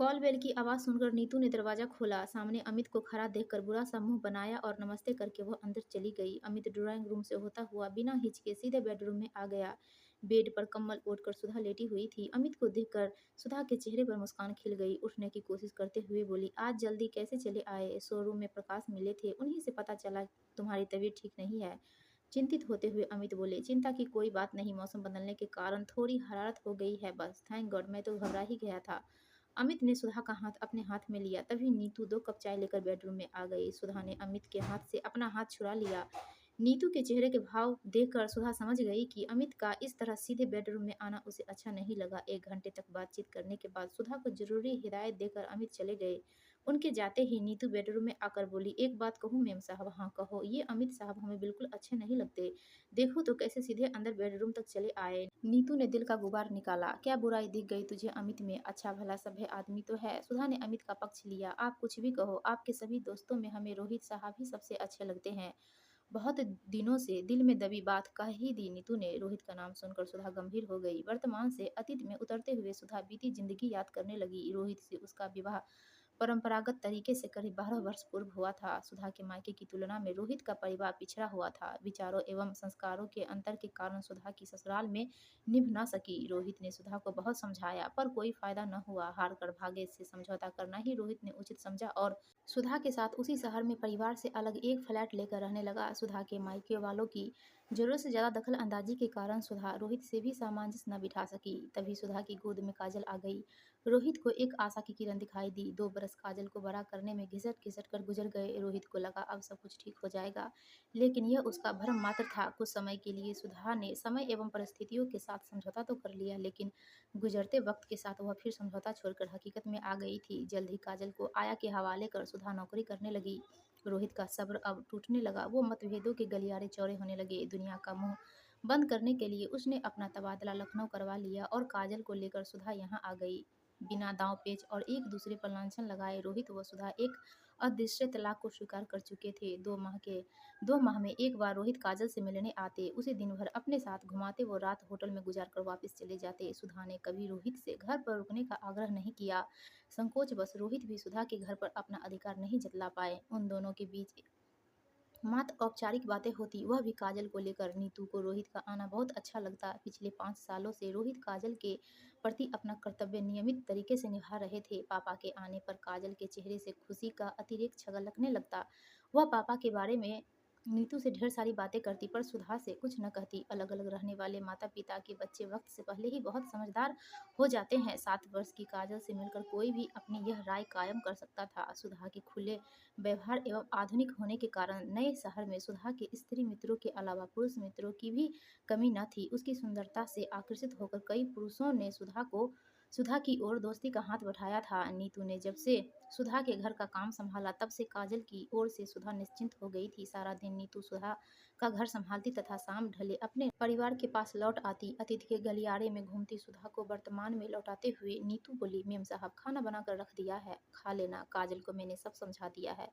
Call bell की आवाज़ सुनकर नीतू ने दरवाज़ा खोला। सामने अमित को खड़ा देखकर बुरा सा मुँह बनाया और नमस्ते करके वो अंदर चली गई। अमित ड्राइंग रूम से होता हुआ बिना हिचके सीधे बेडरूम में आ गया। बेड पर कम्बल ओढ़कर सुधा लेटी हुई थी। अमित को देखकर सुधा के चेहरे पर मुस्कान खिल गई। उठने की कोशिश करते हुए बोली, आज जल्दी कैसे चले आए? शोरूम में प्रकाश मिले थे, उन्हीं से पता चला तुम्हारी तबीयत ठीक नहीं है। चिंतित होते हुए अमित बोले, चिंता की कोई बात नहीं, मौसम बदलने के कारण थोड़ी हरारत हो गई है बस। थैंक गॉड, मैं तो घबरा ही गया था। अमित ने सुधा का हाथ अपने हाथ में लिया। तभी नीतू 2 कप चाय लेकर बेडरूम में आ गई। सुधा ने अमित के हाथ से अपना हाथ छुड़ा लिया। नीतू के चेहरे के भाव देखकर सुधा समझ गई कि अमित का इस तरह सीधे बेडरूम में आना उसे अच्छा नहीं लगा। 1 घंटे तक बातचीत करने के बाद सुधा को जरूरी हिदायत देकर अमित चले गए। उनके जाते ही नीतू बेडरूम में आकर बोली, एक बात कहूँ मेम साहब? हाँ कहो। ये अमित साहब हमें बिल्कुल अच्छे नहीं लगते। देखो तो कैसे सीधे अंदर बेडरूम तक चले आए। नीतू ने दिल का गुबार निकाला। क्या बुराई दिख गई तुझे अमित में? अच्छा भला सभ्य आदमी तो है। सुधा ने अमित का पक्ष लिया। आप कुछ भी कहो, आपके सभी दोस्तों में हमें रोहित साहब ही सबसे अच्छे लगते हैं। बहुत दिनों से दिल में दबी बात कह ही दी नीतू ने। रोहित का नाम सुनकर सुधा गंभीर हो गई। वर्तमान से अतीत में उतरते हुए सुधा बीती जिंदगी याद करने लगी। रोहित से उसका विवाह परंपरागत तरीके से करीब 12 वर्ष पूर्व हुआ था। सुधा के मायके की तुलना में रोहित का परिवार पिछड़ा हुआ था। विचारों एवं संस्कारों के अंतर के कारण सुधा की ससुराल में निभ न सकी। रोहित ने सुधा को बहुत समझाया पर कोई फायदा न हुआ। हार कर भाग्य से समझौता करना ही रोहित ने उचित समझा और सुधा के साथ उसी शहर में परिवार से अलग एक फ्लैट लेकर रहने लगा। सुधा के मायके वालों की जरूरत से ज्यादा दखल अंदाजी के कारण सुधा रोहित से भी सामंजस्य न बिठा सकी। तभी सुधा की गोद में काजल आ गई। रोहित को एक आशा की किरण दिखाई दी। 2 बरस काजल को बड़ा करने में घिसट घिसट कर गुजर गए। रोहित को लगा अब सब कुछ ठीक हो जाएगा, लेकिन यह उसका भ्रम मात्र था। कुछ समय के लिए सुधा ने समय एवं परिस्थितियों के साथ समझौता तो कर लिया, लेकिन गुजरते वक्त के साथ वह फिर समझौता छोड़कर हकीकत में आ गई थी। जल्द ही काजल को आया के हवाले कर सुधा नौकरी करने लगी। रोहित का सब्र अब टूटने लगा। वो मतभेदों के गलियारे चौड़े होने लगे। दुनिया का मुंह बंद करने के लिए उसने अपना तबादला लखनऊ करवा लिया और काजल को लेकर सुधा यहाँ आ गई। बिना दांव पेच और एक दूसरे पर लांछन लगाए रोहित व सुधा एक अदृश्य तलाक को स्वीकार कर चुके थे। 2 माह में एक बार रोहित काजल से मिलने आते। उसे दिन भर अपने साथ घुमाते। वो रात होटल में गुजार कर वापस चले जाते। सुधा ने कभी रोहित से घर पर रुकने का आग्रह नहीं किया। संकोच बस रोहित भी सुधा के घर पर अपना अधिकार नहीं जतला पाए। उन दोनों के बीच मात्र औपचारिक बातें होती, वह भी काजल को लेकर। नीतू को रोहित का आना बहुत अच्छा लगता। पिछले 5 सालों से रोहित काजल के प्रति अपना कर्तव्य नियमित तरीके से निभा रहे थे। पापा के आने पर काजल के चेहरे से खुशी का अतिरेक छलकने लगता। वह पापा के बारे में नीतू से ढेर सारी बातें करती पर सुधा से कुछ न कहती। अलग अलग रहने वाले माता पिता के बच्चे वक्त से पहले ही बहुत समझदार हो जाते हैं। 7 वर्ष की काजल से मिलकर कोई भी अपनी यह राय कायम कर सकता था। सुधा के खुले व्यवहार एवं आधुनिक होने के कारण नए शहर में सुधा के स्त्री मित्रों के अलावा पुरुष मित्रों की भी कमी न थी। उसकी सुंदरता से आकर्षित होकर कई पुरुषों ने सुधा की ओर दोस्ती का हाथ बढ़ाया था। नीतू ने जब से सुधा के घर का काम संभाला तब से काजल की ओर से सुधा निश्चिंत हो गई थी। सारा दिन नीतू सुधा का घर संभालती तथा शाम ढले अपने परिवार के पास लौट आती। अतिथि के गलियारे में घूमती सुधा को वर्तमान में लौटाते हुए नीतू बोली, मेम साहब खाना बनाकर रख दिया है, खा लेना। काजल को मैंने सब समझा दिया है,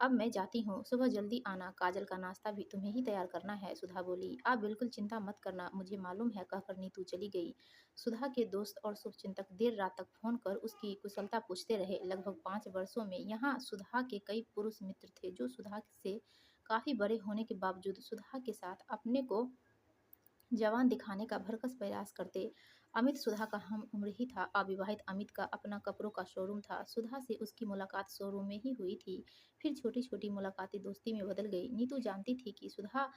अब मैं जाती हूँ, सुबह जल्दी आना। काजल का नाश्ता भी तुम्हें ही तैयार करना है। सुधा बोली, आप बिल्कुल चिंता मत करना, मुझे मालूम है, कहकर नीतू चली गई। सुधा के दोस्त और शुभचिंतक देर रात तक फोन कर उसकी कुशलता पूछते रहे। लगभग 5 वर्षों में यहाँ सुधा के कई पुरुष मित्र थे जो सुधा से काफी बड़े होने के बावजूद सुधा के साथ अपने को जवान दिखाने का भरकस प्रयास करते। अमित सुधा का हम उम्र ही था। अविवाहित अमित का अपना कपड़ों का शोरूम था। सुधा से उसकी मुलाकात शोरूम में ही हुई थी। फिर छोटी छोटी मुलाकातें दोस्ती में बदल गई। नीतू जानती थी कि सुधा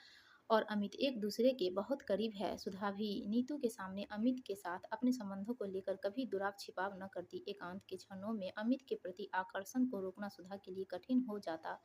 और अमित एक दूसरे के बहुत करीब है। सुधा भी नीतू के सामने अमित के साथ अपने संबंधों को लेकर कभी दुराव छिपाव न करती। एकांत के क्षणों में अमित के प्रति आकर्षण को रोकना सुधा के लिए कठिन हो जाता।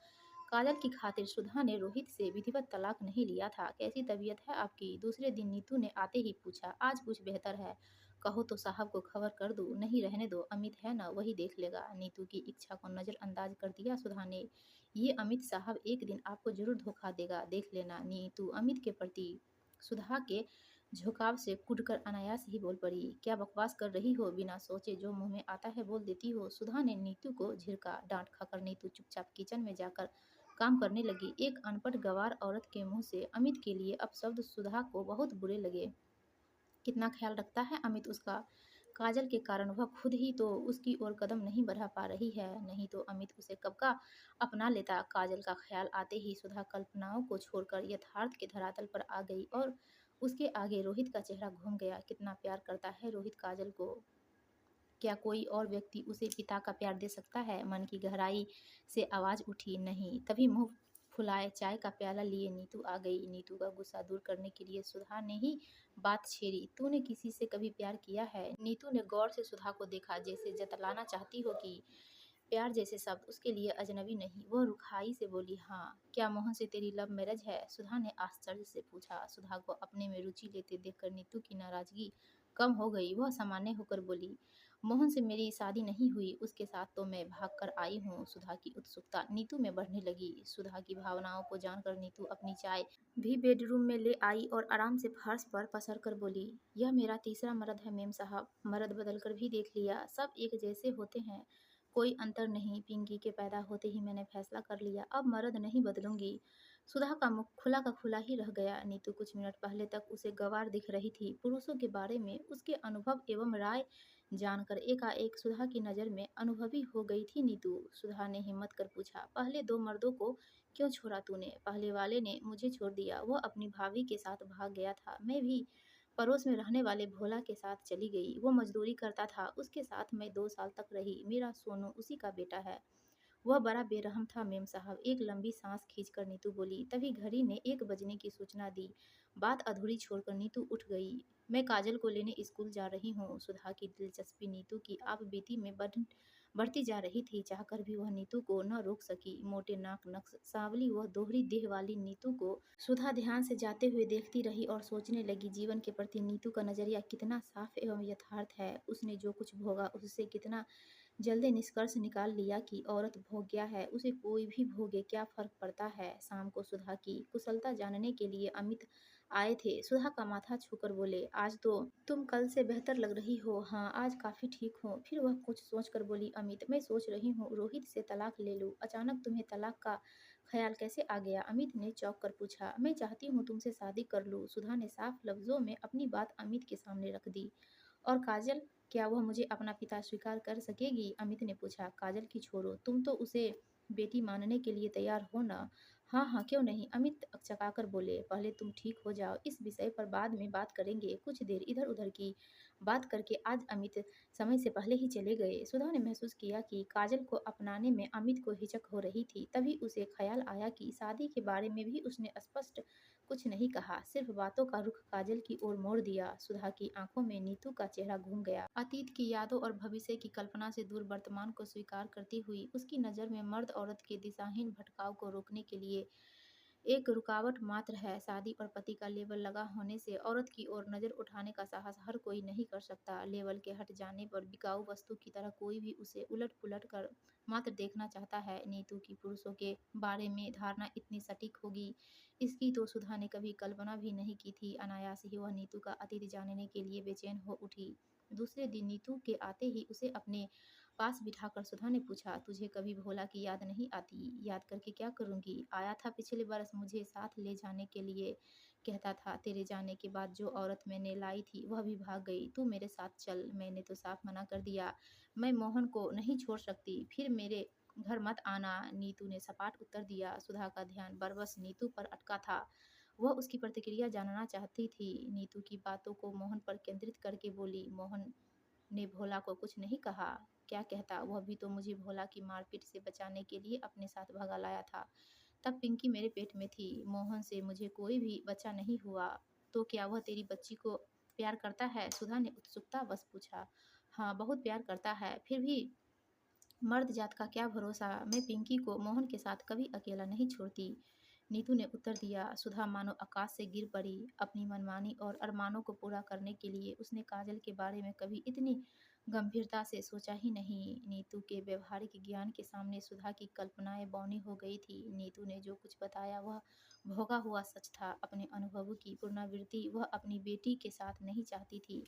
काजल की खातिर सुधा ने रोहित से विधिवत तलाक नहीं लिया था। कैसी तबीयत है आपकी? दूसरे दिन नीतू ने आते ही पूछा। आज कुछ बेहतर है, कहो तो साहब को खबर कर दूं? नहीं रहने दो, अमित है ना, वही देख लेगा। नीतू की इच्छा को नजरअंदाज कर दिया सुधा ने। ये अमित साहब एक दिन आपको जरूर धोखा देगा, देख लेना। नीतू अमित के प्रति सुधा के झुकाव से कुढ़कर अनायास ही बोल पड़ी। क्या बकवास कर रही हो? बिना सोचे जो मुंह में आता है बोल देती हो। सुधा ने नीतू को झिड़का। डांट खाकर नीतू चुपचाप किचन में जाकर काम करने लगी। एक अनपढ़ गंवार औरत के मुंह से अमित के लिए अपशब्द सुधा को बहुत बुरे लगे। कितना ख्याल रखता है अमित उसका? काजल के कारण वह खुद ही तो उसकी ओर कदम नहीं बढ़ा पा रही है, नहीं तो अमित उसे कब का अपना लेता। काजल का ख्याल आते ही सुधा कल्पनाओं को छोड़कर यथार्थ के धरातल पर आ गई और उसके आगे रोहित का चेहरा घूम गया। कितना प्यार करता है रोहित काजल को, क्या कोई और व्यक्ति उसे पिता का प्यार दे सकता है? मन की गहराई से आवाज उठी, नहीं। तभी मुंह फुलाए चाय का प्याला लिए नीतू आ गई। नीतू का गुस्सा दूर करने के लिए सुधा ने ही बात छेड़ी, तूने किसी से कभी प्यार किया है? नीतू ने गौर से सुधा को देखा, जैसे जतलाना चाहती हो कि प्यार जैसे शब्द उसके लिए अजनबी नहीं। वह रुखाई से बोली, हाँ। क्या मोहन से तेरी लव मैरिज है? सुधा ने आश्चर्य से पूछा। सुधा को अपने में रुचि लेते देखकर नीतू की नाराजगी कम हो गई। वह सामान्य होकर बोली, मोहन से मेरी शादी नहीं हुई, उसके साथ तो मैं भाग कर आई हूँ। सुधा की उत्सुकता नीतू में बढ़ने लगी। सुधा की भावनाओं को जानकर नीतू अपनी चाय भी बेडरूम में ले आई और आराम से फर्श पर पसर कर बोली, यह मेरा तीसरा मर्द है मेम साहब। मर्द बदल कर भी देख लिया, सब एक जैसे होते हैं, कोई अंतर नहीं। पिंकी के पैदा होते ही मैंने फैसला कर लिया, अब मर्द नहीं बदलूंगी। सुधा का मुख खुला का खुला ही रह गया। नीतू कुछ मिनट पहले तक उसे गंवार दिख रही थी। पुरुषों के बारे में उसके अनुभव एवं राय जानकर एकाएक सुधा की नज़र में अनुभवी हो गई थी नीतू। सुधा ने हिम्मत कर पूछा, पहले दो मर्दों को क्यों छोड़ा तूने? पहले वाले ने मुझे छोड़ दिया, वह अपनी भाभी के साथ भाग गया था। मैं भी पड़ोस में रहने वाले भोला के साथ चली गई, वो मजदूरी करता था, उसके साथ मैं 2 साल तक रही। मेरा सोनू उसी का बेटा है। वह बड़ा बेरहम था मेम साहब। एक लंबी सांस खींचकर नीतू बोली। तभी घड़ी ने 1 बजने की सूचना दी। बात अधूरी छोड़कर नीतू उठ गई। मैं काजल को लेने स्कूल जा रही हूँ। सुधा की दिलचस्पी नीतू की आप बीती में बढ़ती जा रही थी। चाहकर भी वह नीतू को न रोक सकी। मोटे नाक, नक्श, सांवली वह दोहरी देह वाली नीतू को सुधा ध्यान से जाते हुए देखती रही और सोचने लगी, जीवन के प्रति नीतू का नजरिया कितना साफ एवं यथार्थ है। उसने जो कुछ भोगा उससे कितना जल्दी निष्कर्ष निकाल लिया कि औरत भोग गया है, उसे कोई भी भोगे, क्या फर्क पड़ता है। शाम को सुधा की कुशलता जानने के लिए अमित आए थे। सुधा का माथा छूकर बोले, आज तो तुम कल से बेहतर लग रही हो। हाँ, आज काफी ठीक हो। फिर वह कुछ सोचकर बोली, अमित मैं सोच रही हूँ रोहित से तलाक ले लूँ। अचानक तुम्हें तलाक का ख्याल कैसे आ गया? अमित ने चौंक कर पूछा। मैं चाहती हूँ तुमसे शादी कर लूँ। सुधा ने साफ लफ्जों में अपनी बात अमित के सामने रख दी। और काजल, क्या वह मुझे अपना पिता स्वीकार कर सकेगी? अमित ने पूछा। काजल की छोड़ो, तुम तो उसे बेटी मानने के लिए तैयार हो ना? हाँ हाँ, क्यों नहीं, अमित अकचकाकर बोले। पहले तुम ठीक हो जाओ, इस विषय पर बाद में बात करेंगे। कुछ देर इधर उधर की बात करके आज अमित समय से पहले ही चले गए। सुधा ने महसूस किया कि काजल को अपनाने में अमित को हिचक हो रही थी। तभी उसे ख्याल आया कि शादी के बारे में भी उसने स्पष्ट कुछ नहीं कहा, सिर्फ बातों का रुख काजल की ओर मोड़ दिया। सुधा की आंखों में नीतू का चेहरा घूम गया। अतीत की यादों और भविष्य की कल्पना से दूर वर्तमान को स्वीकार करती हुई उसकी नज़र में मर्द औरत के दिशाहीन भटकाव को रोकने के लिए एक रुकावट मात्र है। शादी पर पति का लेबल लगा होने से औरत की ओर नजर उठाने का साहस हर कोई नहीं कर सकता। लेबल के हट जाने पर बिकाऊ वस्तु की तरह कोई भी उसे उलट पुलट कर मात्र देखना चाहता है। नीतू की पुरुषों के बारे में धारणा इतनी सटीक होगी, इसकी तो सुधा ने कभी कल्पना भी नहीं की थी। अनायास ही वह नीतू का अतीत जानने के लिए बेचैन हो उठी। दूसरे दिन नीतू के आते ही उसे अपने पास बिठाकर सुधा ने पूछा, तुझे कभी भोला की याद नहीं आती? याद करके क्या करूंगी? आया था पिछले बरस मुझे साथ ले जाने के लिए, कहता था तेरे जाने के बाद जो औरत मैंने लाई थी वह भी भाग गई, तू मेरे साथ चल। मैंने तो साफ मना कर दिया, मैं मोहन को नहीं छोड़ सकती, फिर मेरे घर मत आना। नीतू ने सपाट उत्तर दिया। सुधा का ध्यान बरबस नीतू पर अटका था। वह उसकी प्रतिक्रिया जानना चाहती थी। नीतू की बातों को मोहन पर केंद्रित करके बोली, मोहन ने भोला को कुछ नहीं कहा? क्या कहता? वह भी तो मुझे भोला की मारपीट से बचाने के लिए अपने साथ भगा लाया था। तब पिंकी मेरे पेट में थी। मोहन से मुझे कोई भी बच्चा नहीं हुआ। तो क्या वह तेरी बच्ची को प्यार करता है? सुधा ने उत्सुकतावश पूछा। हाँ, बहुत प्यार करता है। फिर भी मर्द जात का क्या भरोसा, मैं पिंकी को मोहन के साथ कभी अकेला नहीं छोड़ती। नीतू ने उत्तर दिया। सुधा मानो आकाश से गिर पड़ी। अपनी मनमानी और अरमानों को पूरा करने के लिए उसने काजल के बारे में कभी इतनी गंभीरता से सोचा ही नहीं। नीतू के व्यवहारिक ज्ञान के सामने सुधा की कल्पनाएं बौनी हो गई थी। नीतू ने जो कुछ बताया वह भोगा हुआ सच था। अपने अनुभवों की पुनरावृत्ति वह अपनी बेटी के साथ नहीं चाहती थी।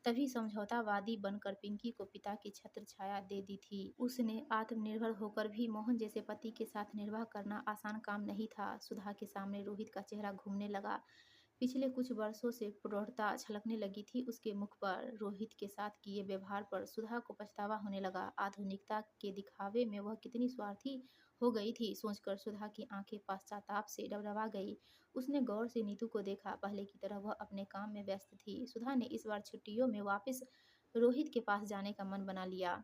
तभी समझौतावादी बनकर पिंकी को पिता की छत्र छाया दे दी थी। उसने आत्मनिर्भर होकर भी मोहन जैसे पति के साथ निर्वाह करना आसान काम नहीं था। सुधा के सामने रोहित का चेहरा घूमने लगा। पिछले कुछ वर्षों से प्रौढ़ता छलकने लगी थी उसके मुख पर। रोहित के साथ किए व्यवहार पर सुधा को पछतावा होने लगा। आधुनिकता के दिखावे में वह कितनी स्वार्थी हो गई थी, सोचकर सुधा की आंखें पश्चाताप से डबडबा गई। उसने गौर से नीतू को देखा। पहले की तरह वह अपने काम में व्यस्त थी। सुधा ने इस बार छुट्टियों में वापस रोहित के पास जाने का मन बना लिया।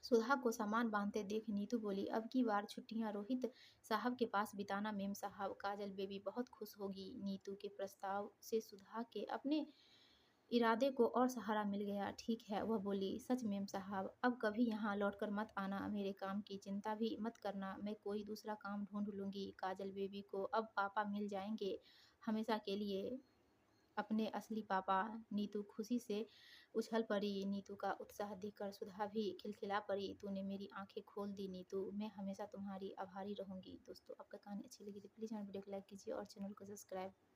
सुधा को सामान बांधते देख नीतू बोली, अब की बार छुट्टियां रोहित साहब के पास बिताना मेम साहब। काजल बेबी बहुत खुश होगी। नीतू के प्रस्ताव से सुधा के अपने इरादे को और सहारा मिल गया। ठीक है, वह बोली, सच मेम साहब, अब कभी यहाँ लौटकर मत आना। मेरे काम की चिंता भी मत करना, मैं कोई दूसरा काम ढूंढ लूंगी। काजल बेबी को अब पापा मिल जाएंगे हमेशा के लिए, अपने असली पापा। नीतू खुशी से उछल पड़ी। नीतू का उत्साह देखकर सुधा भी खिलखिला पड़ी। तूने मेरी आंखें खोल दी नीतू, मैं हमेशा तुम्हारी आभारी रहूंगी। दोस्तों, आपका कहानी अच्छी लगी तो प्लीज़ हमारे वीडियो को लाइक कीजिए और चैनल को सब्सक्राइब